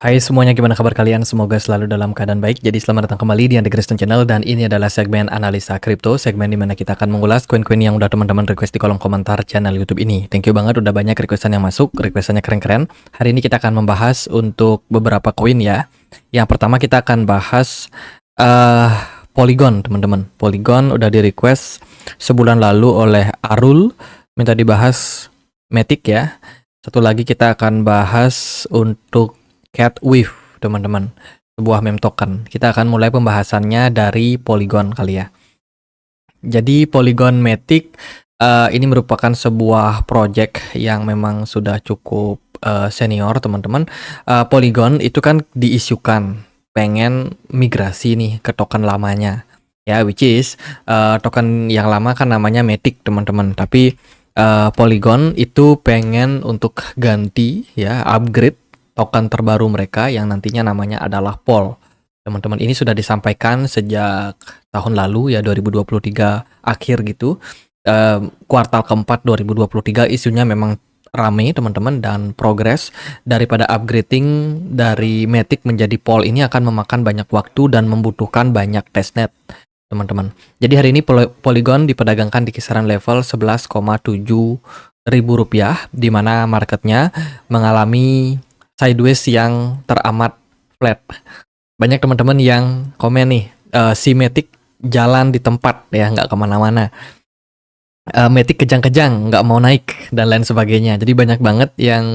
Hai semuanya, gimana kabar kalian? Semoga selalu dalam keadaan baik. Jadi selamat datang kembali di Andy Kristen Channel dan ini adalah segmen analisa kripto, segmen dimana kita akan mengulas koin-koin yang udah teman-teman request di kolom komentar channel YouTube ini. Thank you banget udah banyak requestan yang masuk, requestannya keren-keren. Hari ini kita akan membahas untuk beberapa koin ya. Yang pertama kita akan bahas Polygon, teman-teman. Polygon udah di request sebulan lalu oleh Arul, minta dibahas Matic ya. Satu lagi kita akan bahas untuk Catweave, teman-teman, sebuah meme token. Kita akan mulai pembahasannya dari Polygon kali ya. Jadi Polygon Matic ini merupakan sebuah project yang memang sudah cukup senior, teman-teman. Polygon itu kan diisukan pengen migrasi nih ke token lamanya. Ya, which is token yang lama kan namanya Matic, teman-teman. Tapi Polygon itu pengen untuk ganti ya, upgrade token terbaru mereka yang nantinya namanya adalah POL. Teman-teman, ini sudah disampaikan sejak tahun lalu ya, 2023 akhir gitu. Kuartal keempat 2023 isunya memang rame, teman-teman, dan progres daripada upgrading dari Matic menjadi POL ini akan memakan banyak waktu dan membutuhkan banyak testnet, teman-teman. Jadi hari ini Polygon diperdagangkan di kisaran level 11,7 ribu rupiah, di mana marketnya mengalami sideways yang teramat flat. Banyak teman-teman yang komen nih, si Matic jalan di tempat ya, nggak kemana-mana. Matic kejang-kejang, nggak mau naik dan lain sebagainya. Jadi banyak banget yang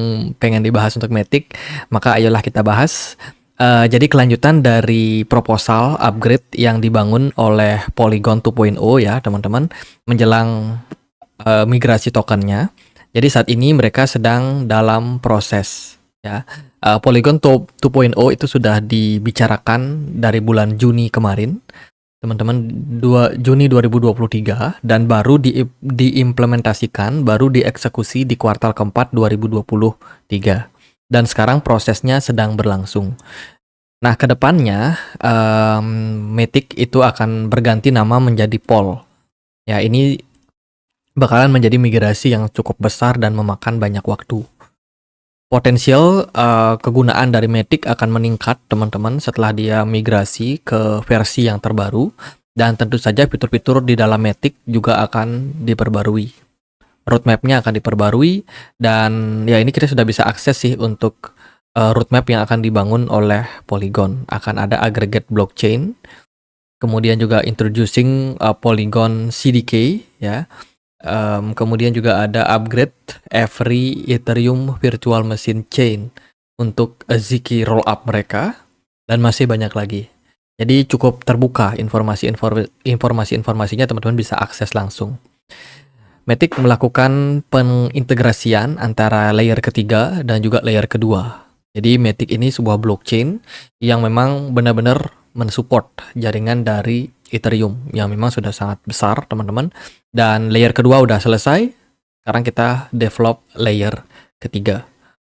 pengen dibahas untuk Matic, maka ayolah kita bahas. Jadi kelanjutan dari proposal upgrade yang dibangun oleh Polygon 2.0 ya, teman-teman, menjelang migrasi tokennya. Jadi saat ini mereka sedang dalam proses ya. Polygon 2.0 itu sudah dibicarakan dari bulan Juni kemarin, teman-teman, Juni 2023, dan baru diimplementasikan, baru dieksekusi di kuartal keempat 2023. Dan sekarang prosesnya sedang berlangsung. Nah, kedepannya Matic itu akan berganti nama menjadi POL. Ya, ini bakalan menjadi migrasi yang cukup besar dan memakan banyak waktu. Potensial kegunaan dari Matic akan meningkat, teman-teman, setelah dia migrasi ke versi yang terbaru, dan tentu saja fitur-fitur di dalam Matic juga akan diperbarui. Roadmap-nya akan diperbarui, dan ya ini kita sudah bisa akses sih untuk roadmap yang akan dibangun oleh Polygon. Akan ada aggregate blockchain, kemudian juga introducing Polygon CDK ya. Kemudian juga ada upgrade every Ethereum virtual machine chain untuk Zk rollup mereka, dan masih banyak lagi. Jadi cukup terbuka informasinya, teman-teman bisa akses langsung. Matic melakukan pengintegrasian antara layer ketiga dan juga layer kedua. Jadi Matic ini sebuah blockchain yang memang benar-benar mensupport jaringan dari Ethereum yang memang sudah sangat besar, teman-teman. Dan layer kedua udah selesai. Sekarang kita develop layer ketiga.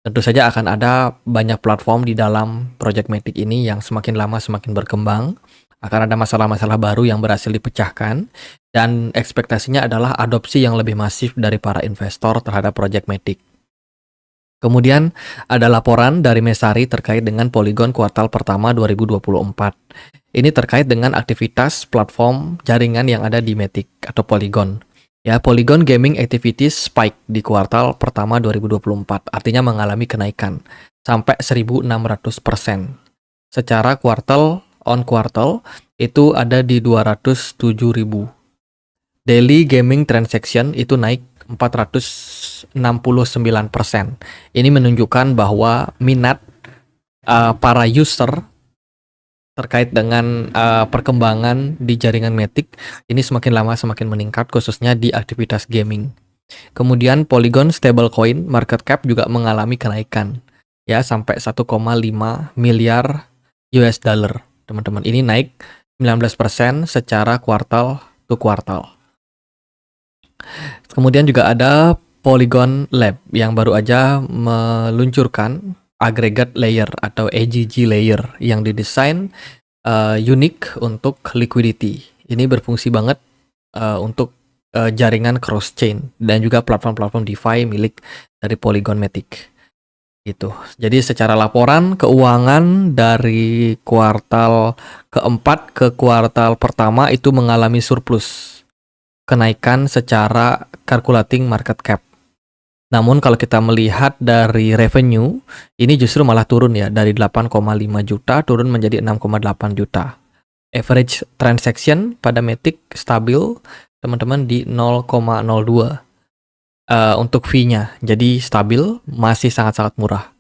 Tentu saja akan ada banyak platform di dalam project Matic ini yang semakin lama semakin berkembang. Akan ada masalah-masalah baru yang berhasil dipecahkan. Dan ekspektasinya adalah adopsi yang lebih masif dari para investor terhadap project Matic. Kemudian ada laporan dari Messari terkait dengan Polygon kuartal pertama 2024. Ini terkait dengan aktivitas platform jaringan yang ada di Matic atau Polygon. Ya, Polygon Gaming Activities spike di kuartal pertama 2024, artinya mengalami kenaikan sampai 1.600%. Secara kuartal on kuartal itu ada di 207.000. Daily gaming transaction itu naik 469%. Ini menunjukkan bahwa minat para user terkait dengan perkembangan di jaringan Matic ini semakin lama semakin meningkat, khususnya di aktivitas gaming. Kemudian Polygon stablecoin market cap juga mengalami kenaikan ya sampai 1,5 miliar US dollar. Teman-teman, ini naik 19% secara kuartal to kuartal. Kemudian juga ada Polygon Lab yang baru aja meluncurkan aggregate layer atau AGG layer yang didesain unik untuk liquidity. Ini berfungsi banget untuk jaringan cross chain dan juga platform-platform DeFi milik dari Polygon Matic. gitu. Jadi secara laporan keuangan dari kuartal keempat ke kuartal pertama itu mengalami surplus, kenaikan secara calculating market cap. Namun kalau kita melihat dari revenue, ini justru malah turun ya, dari 8,5 juta turun menjadi 6,8 juta. Average transaction pada Matic stabil, teman-teman, di 0,02. Untuk fee-nya, jadi stabil, masih sangat-sangat murah.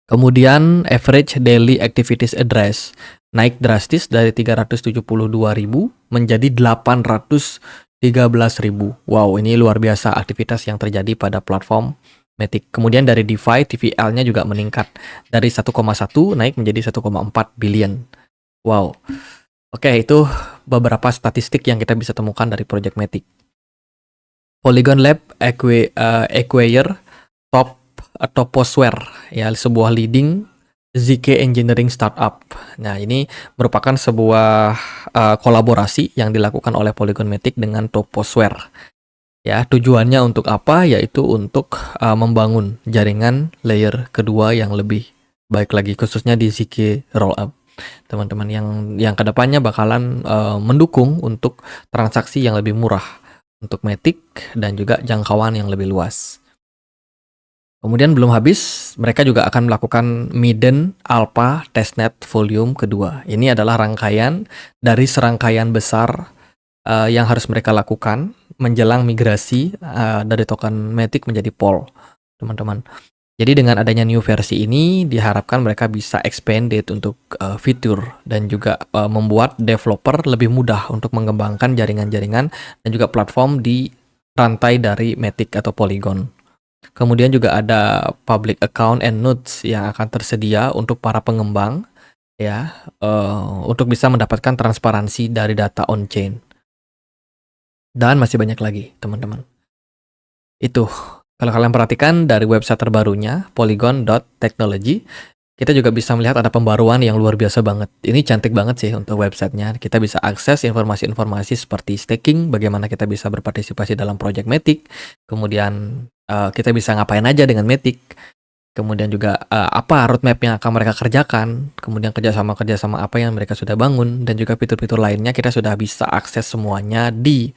Kemudian average daily activities address naik drastis dari 372.000 menjadi 813.000. Wow, ini luar biasa aktivitas yang terjadi pada platform Matic. Kemudian dari DeFi, TVL-nya juga meningkat dari 1,1 naik menjadi 1,4 billion. Wow. Oke, itu beberapa statistik yang kita bisa temukan dari Project Matic. Polygon Lab acquire Toposware, ya, sebuah leading ZK engineering startup. Nah, ini merupakan sebuah kolaborasi yang dilakukan oleh Polygon Matic dengan Toposware. Ya, tujuannya untuk apa? Yaitu untuk membangun jaringan layer kedua yang lebih baik lagi, khususnya di ZK Rollup. Teman-teman yang kedepannya bakalan mendukung untuk transaksi yang lebih murah untuk Matic dan juga jangkauan yang lebih luas. Kemudian belum habis, mereka juga akan melakukan Maiden Alpha Testnet Volume kedua. Ini adalah rangkaian dari serangkaian besar yang harus mereka lakukan menjelang migrasi dari token Matic menjadi POL, teman-teman. Jadi dengan adanya new versi ini, diharapkan mereka bisa expanded untuk fitur dan juga membuat developer lebih mudah untuk mengembangkan jaringan-jaringan dan juga platform di rantai dari Matic atau Polygon. Kemudian juga ada public account and nodes yang akan tersedia untuk para pengembang, ya, untuk bisa mendapatkan transparansi dari data on-chain. Dan masih banyak lagi, teman-teman. Itu. Kalau kalian perhatikan dari website terbarunya, polygon.technology, kita juga bisa melihat ada pembaruan yang luar biasa banget. Ini cantik banget sih untuk websitenya. Kita bisa akses informasi-informasi seperti staking, bagaimana kita bisa berpartisipasi dalam project Matic, kemudian kita bisa ngapain aja dengan Matic, kemudian juga apa roadmap yang akan mereka kerjakan, kemudian kerjasama apa yang mereka sudah bangun, dan juga fitur-fitur lainnya kita sudah bisa akses semuanya di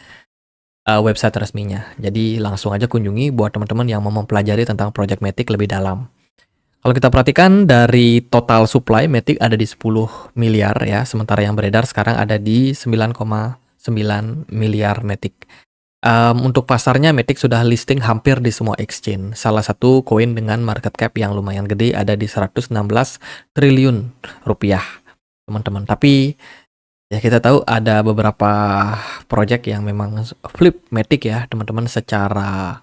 website resminya. Jadi langsung aja kunjungi buat teman-teman yang mau mempelajari tentang Project Matic lebih dalam. Kalau kita perhatikan dari total supply Matic ada di 10 miliar ya, sementara yang beredar sekarang ada di 9,9 miliar Matic. Untuk pasarnya Matic sudah listing hampir di semua exchange. Salah satu koin dengan market cap yang lumayan gede ada di 116 triliun rupiah, teman-teman. Tapi ya kita tahu ada beberapa project yang memang flip Matic ya, teman-teman, secara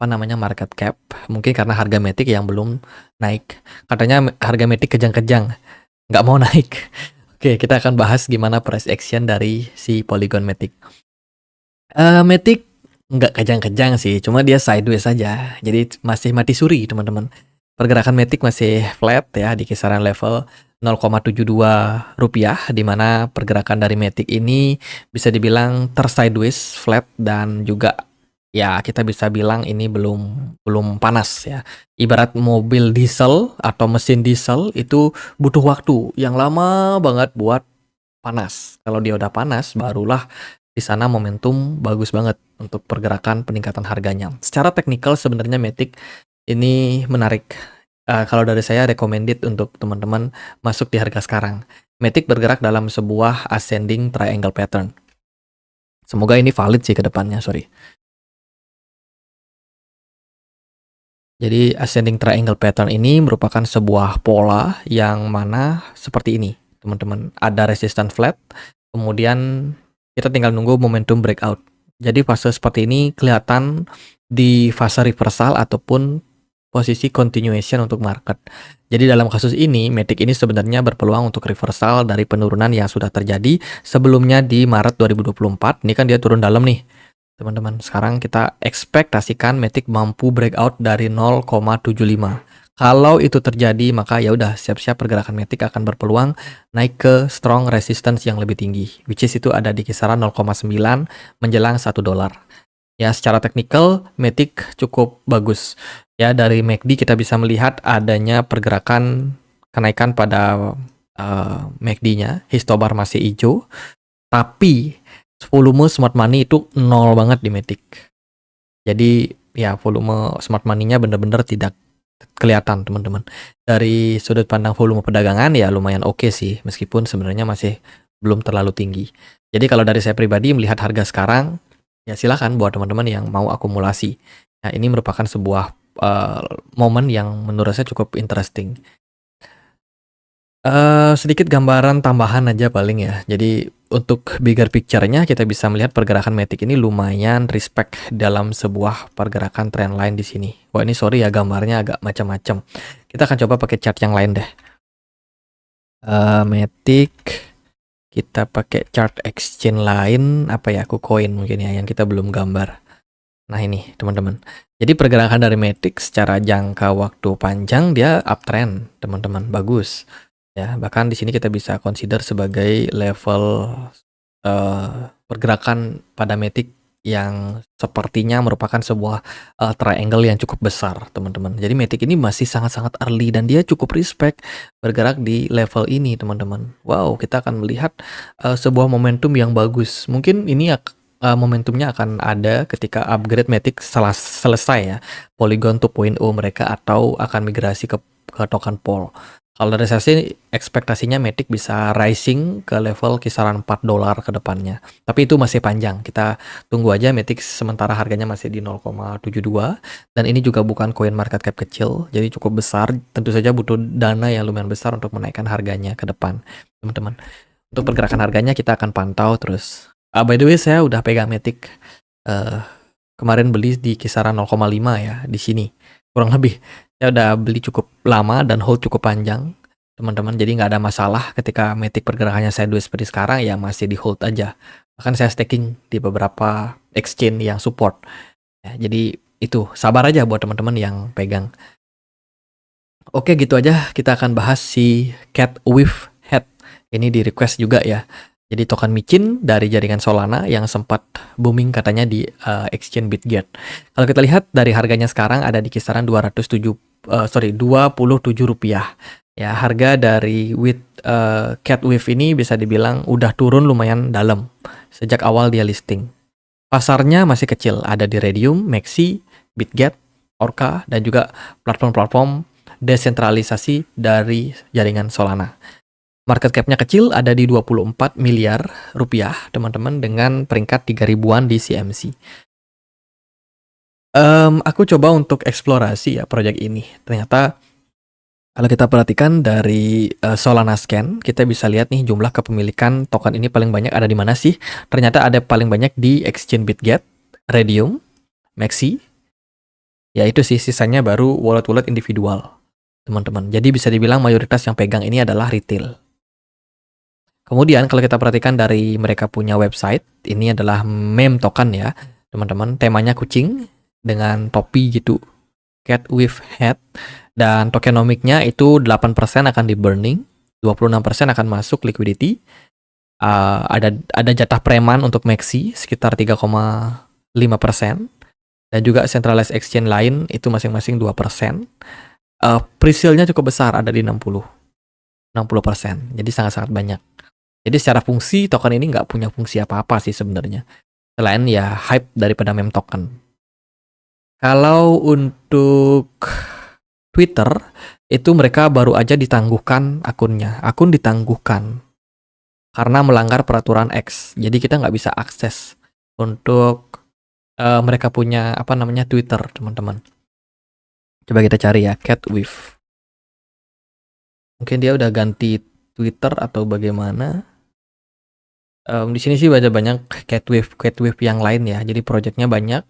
market cap. Mungkin karena harga Matic yang belum naik. Katanya harga Matic kejang-kejang, nggak mau naik. Oke, kita akan bahas gimana price action dari si Polygon Matic. Matic nggak kejang-kejang sih, cuma dia sideways saja. Jadi masih mati suri, teman-teman. Pergerakan Matic masih flat ya di kisaran level 0,72 rupiah, di mana pergerakan dari Matic ini bisa dibilang tersideways, flat, dan juga ya kita bisa bilang ini belum panas ya. Ibarat mobil diesel atau mesin diesel itu butuh waktu yang lama banget buat panas. Kalau dia udah panas, barulah di sana momentum bagus banget untuk pergerakan peningkatan harganya. Secara teknikal sebenarnya Matic ini menarik. Kalau dari saya recommended untuk teman-teman masuk di harga sekarang. Matic bergerak dalam sebuah ascending triangle pattern. Semoga ini valid sih ke depannya, sorry. Jadi ascending triangle pattern ini merupakan sebuah pola yang mana seperti ini, teman-teman. Ada resistance flat, kemudian kita tinggal nunggu momentum breakout. Jadi fase seperti ini kelihatan di fase reversal ataupun posisi continuation untuk market. Jadi dalam kasus ini, Matic ini sebenarnya berpeluang untuk reversal dari penurunan yang sudah terjadi sebelumnya di Maret 2024. Ini kan dia turun dalam nih, teman-teman. Sekarang kita ekspektasikan Matic mampu breakout dari 0,75. Kalau itu terjadi, maka ya udah siap-siap pergerakan Matic akan berpeluang naik ke strong resistance yang lebih tinggi, which is itu ada di kisaran 0,9 menjelang $1. Ya, secara teknikal Matic cukup bagus. Ya, dari MACD kita bisa melihat adanya pergerakan kenaikan pada MACD-nya, histobar masih hijau, tapi volume smart money itu nol banget di Matic. Jadi ya volume smart money-nya bener-bener tidak kelihatan teman-teman. Dari sudut pandang volume perdagangan ya lumayan oke sih, meskipun sebenarnya masih belum terlalu tinggi. Jadi kalau dari saya pribadi melihat harga sekarang, ya silakan buat teman-teman yang mau akumulasi. Nah, ini merupakan sebuah momen yang menurut saya cukup interesting. Sedikit gambaran tambahan aja paling ya. Jadi untuk bigger picture-nya kita bisa melihat pergerakan Matic ini lumayan respect dalam sebuah pergerakan trendline di sini. Wah, ini sorry ya gambarnya agak macam-macam. Kita akan coba pakai chart yang lain deh. Matic, kita pakai chart exchange lain, apa ya, KuCoin mungkin ya, yang kita belum gambar. Nah ini teman-teman. Jadi pergerakan dari Matic secara jangka waktu panjang dia uptrend teman-teman, bagus. Ya, bahkan di sini kita bisa consider sebagai level pergerakan pada Matic yang sepertinya merupakan sebuah triangle yang cukup besar, teman-teman. Jadi Matic ini masih sangat-sangat early dan dia cukup respect bergerak di level ini, teman-teman. Wow, kita akan melihat sebuah momentum yang bagus. Mungkin ini momentumnya akan ada ketika upgrade Matic selesai ya, Polygon 2.0 mereka, atau akan migrasi ke token Pol. Kalau dari saya sih ekspektasinya Matic bisa rising ke level kisaran $4 ke depannya. Tapi itu masih panjang. Kita tunggu aja. Matic sementara harganya masih di 0,72 dan ini juga bukan coin market cap kecil, jadi cukup besar. Tentu saja butuh dana yang lumayan besar untuk menaikkan harganya ke depan, teman-teman. Untuk pergerakan harganya kita akan pantau terus. By the way, saya udah pegang Matic kemarin beli di kisaran 0,5 ya di sini. Kurang lebih. Saya udah beli cukup lama dan hold cukup panjang, teman-teman. Jadi nggak ada masalah ketika Matic pergerakannya sideways seperti sekarang, ya masih di hold aja. Bahkan saya staking di beberapa exchange yang support. Ya, jadi itu, sabar aja buat teman-teman yang pegang. Oke, gitu aja kita akan bahas si Cat with Head. Ini di request juga ya. Jadi token micin dari jaringan Solana yang sempat booming katanya di exchange Bitget. Kalau kita lihat dari harganya sekarang ada di kisaran 27 rupiah. Ya, harga dari Cat Wave ini bisa dibilang udah turun lumayan dalam sejak awal dia listing. Pasarnya masih kecil, ada di Redium, Maxi, Bitget, Orca, dan juga platform-platform desentralisasi dari jaringan Solana. Market cap-nya kecil, ada di 24 miliar rupiah, teman-teman, dengan peringkat 3.000-an di CMC. Aku coba untuk eksplorasi ya proyek ini. Ternyata kalau kita perhatikan dari Solana Scan, kita bisa lihat nih jumlah kepemilikan token ini paling banyak ada di mana sih? Ternyata ada paling banyak di Exchange Bitget, Redium, Maxi. Ya itu sih, sisanya baru wallet-wallet individual, teman-teman. Jadi bisa dibilang mayoritas yang pegang ini adalah retail. Kemudian kalau kita perhatikan dari mereka punya website, ini adalah meme token ya, teman-teman. Temanya kucing dengan topi gitu, cat with head. Dan tokenomicnya itu 8% akan di burning, 26% akan masuk liquidity. Ada jatah preman untuk Maxi sekitar 3,5%. Dan juga centralized exchange lain itu masing-masing 2%. Pre-sale-nya cukup besar, ada di 60%. Jadi sangat-sangat banyak. Jadi secara fungsi token ini nggak punya fungsi apa-apa sih sebenarnya, selain ya hype daripada meme token. Kalau untuk Twitter itu mereka baru aja ditangguhkan akunnya. Akun ditangguhkan karena melanggar peraturan X. Jadi kita nggak bisa akses untuk mereka punya Twitter, teman-teman. Coba kita cari ya, Cat with. Mungkin dia udah ganti Twitter atau bagaimana. Di sini sih banyak Cat Wave yang lain ya. Jadi projectnya banyak,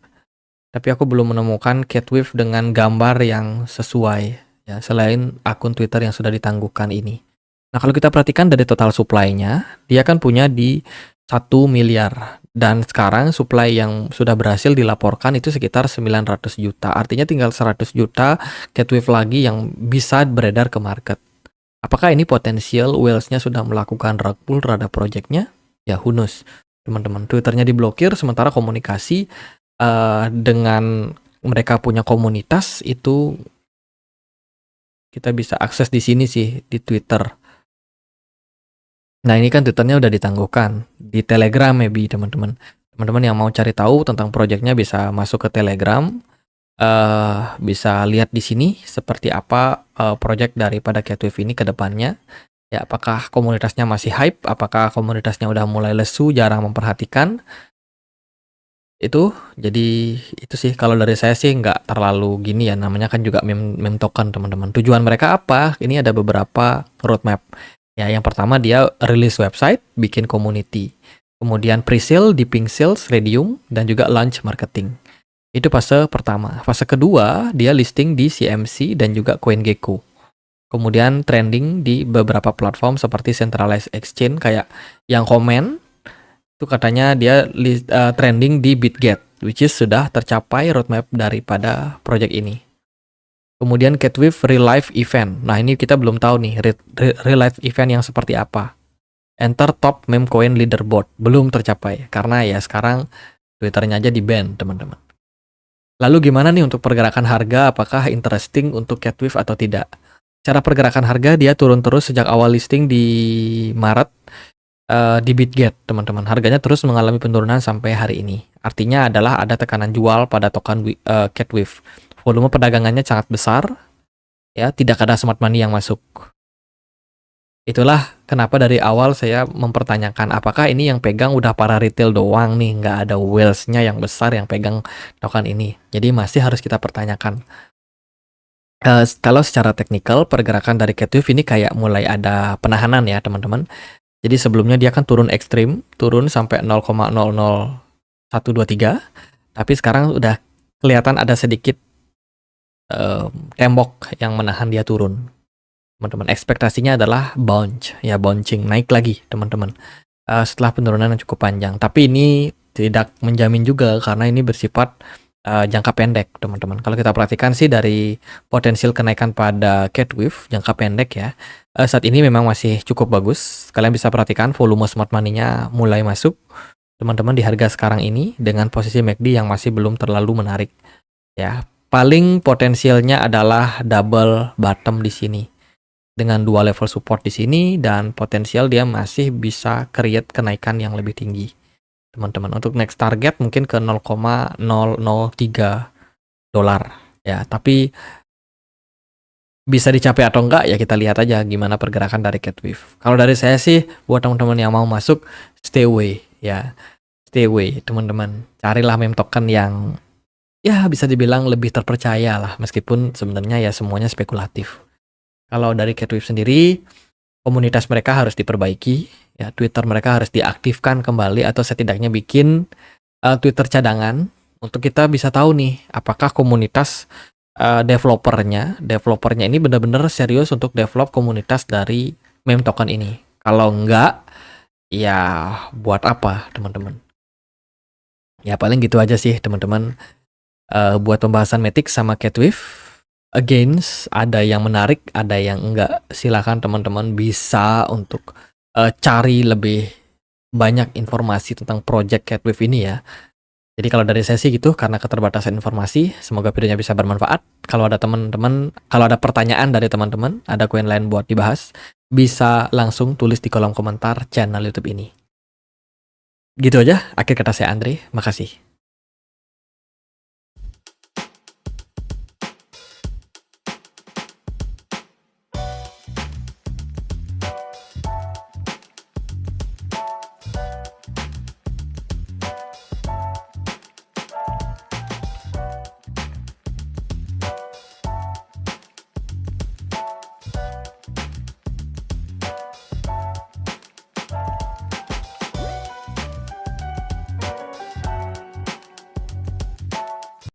tapi aku belum menemukan Cat Wave dengan gambar yang sesuai ya, selain akun Twitter yang sudah ditangguhkan ini. Nah, kalau kita perhatikan dari total supply-nya, dia kan punya di 1 miliar. Dan sekarang supply yang sudah berhasil dilaporkan itu sekitar 900 juta. Artinya tinggal 100 juta Cat Wave lagi yang bisa beredar ke market. Apakah ini potensial whales-nya sudah melakukan rug pull terhadap projectnya? Ya, who knows, teman-teman. Twitternya diblokir, sementara komunikasi dengan mereka punya komunitas itu kita bisa akses di sini sih, di Twitter. Nah, ini kan Twitternya udah ditangguhkan. Di Telegram maybe teman-teman. Teman-teman yang mau cari tahu tentang projectnya bisa masuk ke Telegram. Bisa lihat di sini seperti apa project daripada Catwave ini ke depannya. Ya, apakah komunitasnya masih hype? Apakah komunitasnya udah mulai lesu, jarang memperhatikan? Jadi itu sih kalau dari saya sih nggak terlalu gini ya, namanya kan juga meme token teman-teman. Tujuan mereka apa? Ini ada beberapa roadmap. Ya, yang pertama dia rilis website, bikin community. Kemudian pre-sale, dipping sales, Redium, dan juga launch marketing. Itu fase pertama. Fase kedua, dia listing di CMC dan juga CoinGecko. Kemudian trending di beberapa platform seperti centralized exchange kayak yang komen itu katanya dia trending di Bitget, which is sudah tercapai roadmap daripada project ini. Kemudian Catwave Real Life Event. Nah, ini kita belum tahu nih Real Life Event yang seperti apa. Enter top meme coin leaderboard. Belum tercapai karena ya sekarang Twitternya aja di-ban, teman-teman. Lalu gimana nih untuk pergerakan harga? Apakah interesting untuk Catwave atau tidak? Cara pergerakan harga dia turun terus sejak awal listing di Maret. Di Bitget, teman-teman. Harganya terus mengalami penurunan sampai hari ini. Artinya adalah ada tekanan jual pada token Catwave. Volume perdagangannya sangat besar. Ya, tidak ada smart money yang masuk. Itulah kenapa dari awal saya mempertanyakan apakah ini yang pegang udah para retail doang nih, nggak ada whales-nya yang besar yang pegang token ini. Jadi masih harus kita pertanyakan. Kalau secara teknikal pergerakan dari Catwave ini kayak mulai ada penahanan ya, teman-teman. Jadi sebelumnya dia kan turun ekstrim, turun sampai 0,00123, tapi sekarang udah kelihatan ada sedikit tembok yang menahan dia turun. Teman-teman, ekspektasinya adalah bouncing, naik lagi, teman-teman. Setelah penurunan yang cukup panjang. Tapi ini tidak menjamin juga karena ini bersifat jangka pendek, teman-teman. Kalau kita perhatikan sih dari potensial kenaikan pada Catwave jangka pendek ya, saat ini memang masih cukup bagus. Kalian bisa perhatikan volume smart money-nya mulai masuk, teman-teman, di harga sekarang ini dengan posisi MACD yang masih belum terlalu menarik. Ya, paling potensialnya adalah double bottom di sini dengan dua level support di sini dan potensial dia masih bisa create kenaikan yang lebih tinggi. Teman-teman, untuk next target mungkin ke 0,003 dolar ya, tapi bisa dicapai atau enggak ya kita lihat aja gimana pergerakan dari Catwave. Kalau dari saya sih buat teman-teman yang mau masuk, stay away ya. Stay away, teman-teman. Carilah meme token yang ya bisa dibilang lebih terpercaya lah, meskipun sebenarnya ya semuanya spekulatif. Kalau dari Catwave sendiri, komunitas mereka harus diperbaiki, ya Twitter mereka harus diaktifkan kembali atau setidaknya bikin Twitter cadangan untuk kita bisa tahu nih apakah komunitas developernya ini benar-benar serius untuk develop komunitas dari meme token ini. Kalau enggak, ya buat apa, teman-teman? Ya paling gitu aja sih, teman-teman. Buat pembahasan Matic sama Catwave, against ada yang menarik, ada yang enggak. Silakan teman-teman bisa untuk cari lebih banyak informasi tentang project Catwave ini ya. Jadi kalau dari saya sih gitu, karena keterbatasan informasi, semoga videonya bisa bermanfaat. Kalau ada teman-teman, kalau ada pertanyaan dari teman-teman, ada koin lain buat dibahas, bisa langsung tulis di kolom komentar channel YouTube ini. Gitu aja, akhir kata saya Andre, makasih.